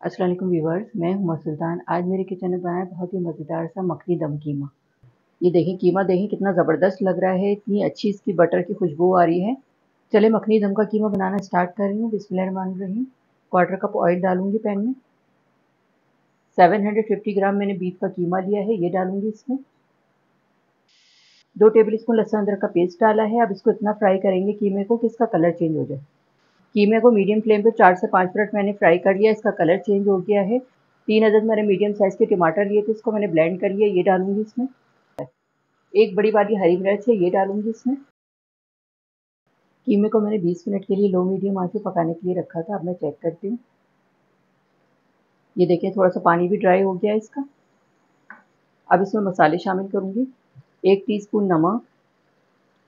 अस्सलाम वालेकुम व्यूअर्स, मैं हूं सुल्तान। आज मेरे किचन में बना है बहुत ही मज़ेदार सा मखनी दम कीमा। ये देखें कीमा देखें कितना ज़बरदस्त लग रहा है, इतनी अच्छी इसकी बटर की खुशबू आ रही है। चले मखनी दम का कीमा बनाना स्टार्ट कर रही हूँ। बिस्मिल्लाहिर्रहमानिर्रहीम। क्वार्टर कप ऑयल डालूंगी पैन में। 750 ग्राम मैंने बीफ का कीमा लिया है, ये डालूंगी इसमें। 2 टेबल स्पून लहसुन अदरक का पेस्ट डाला है। अब इसको इतना फ्राई करेंगे कीमे को कि इसका कलर चेंज हो जाए। कीमे को मीडियम फ्लेम पे 4 से 5 मिनट मैंने फ्राई कर लिया, इसका कलर चेंज हो गया है। 3 अदद मैंने मीडियम साइज़ के टमाटर लिए थे, इसको मैंने ब्लेंड कर लिया, ये डालूंगी इसमें। एक बड़ी वाली हरी मिर्च है, ये डालूंगी इसमें। कीमे को मैंने 20 मिनट के लिए लो मीडियम आंच पे पकाने के लिए रखा था। अब मैं चेक करती हूँ। ये देखिए थोड़ा सा पानी भी ड्राई हो गया है इसका। अब इसमें मसाले शामिल करूँगी। 1 टीस्पून नमक,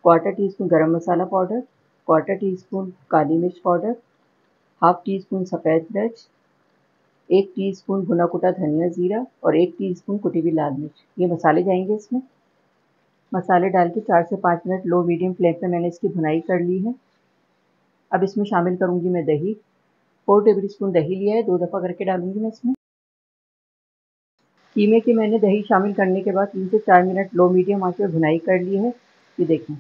क्वार्टर टीस्पून गरम मसाला पाउडर, क्वार्टर टीस्पून काली मिर्च पाउडर, हाफ टी स्पून सफ़ेद मिर्च, 1 टीस्पून भुना कुटा धनिया ज़ीरा और 1 टीस्पून कुटी हुई लाल मिर्च। ये मसाले जाएंगे इसमें। मसाले डाल के 4 से 5 मिनट लो मीडियम फ्लेम पे मैंने इसकी भुनाई कर ली है। अब इसमें शामिल करूँगी मैं दही। 4 टेबल स्पून दही लिया है, 2 दफ़ा करके डालूंगी मैं इसमें। कीमे की मैंने दही शामिल करने के बाद 3 से 4 मिनट लो मीडियम आंच पे भुनाई कर ली है। ये देखें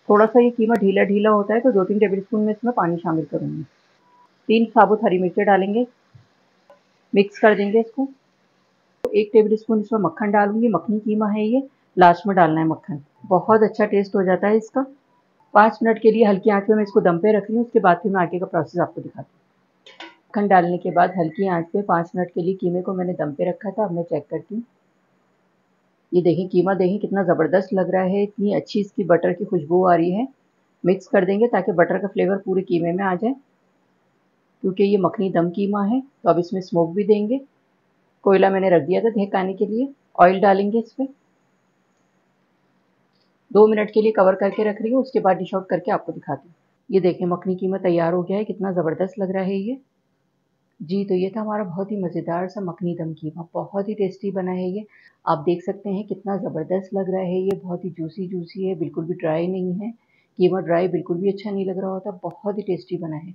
थोड़ा सा ये कीमा ढीला ढीला होता है तो 2-3 टेबल स्पून में इसमें पानी शामिल करूँगी। 3 साबुत हरी मिर्चें डालेंगे, मिक्स कर देंगे इसको। 1 टेबल स्पून इसमें मक्खन डालूंगी। मखनी कीमा है ये, लास्ट में डालना है मक्खन, बहुत अच्छा टेस्ट हो जाता है इसका। 5 मिनट के लिए हल्की आंच पे मैं इसको दम पे रख रही हूँ, उसके बाद फिर मैं आगे का प्रोसेस आपको दिखाती हूँ। मक्खन डालने के बाद हल्की आंच पे 5 मिनट के लिए कीमे को मैंने दम पे रखा था। अब मैं चेक करती हूँ। ये देखें कीमा देखें कितना ज़बरदस्त लग रहा है, इतनी अच्छी इसकी बटर की खुशबू आ रही है। मिक्स कर देंगे ताकि बटर का फ्लेवर पूरे कीमे में आ जाए, क्योंकि ये मखनी दम कीमा है। तो अब इसमें स्मोक भी देंगे। कोयला मैंने रख दिया था धहकाने के लिए। ऑयल डालेंगे इस पर। 2 मिनट के लिए कवर करके रख रही हूँ, उसके बाद डिश आउट करके आपको दिखाती हूँ। ये देखें मखनी कीमा तैयार हो गया है, कितना ज़बरदस्त लग रहा है ये। जी, तो ये था हमारा बहुत ही मज़ेदार सा मखनी दम कीमा, बहुत ही टेस्टी बना है ये। आप देख सकते हैं कितना ज़बरदस्त लग रहा है ये, बहुत ही जूसी जूसी है, बिल्कुल भी ड्राई नहीं है। कीमा ड्राई बिल्कुल भी अच्छा नहीं लग रहा होता, बहुत ही टेस्टी बना है।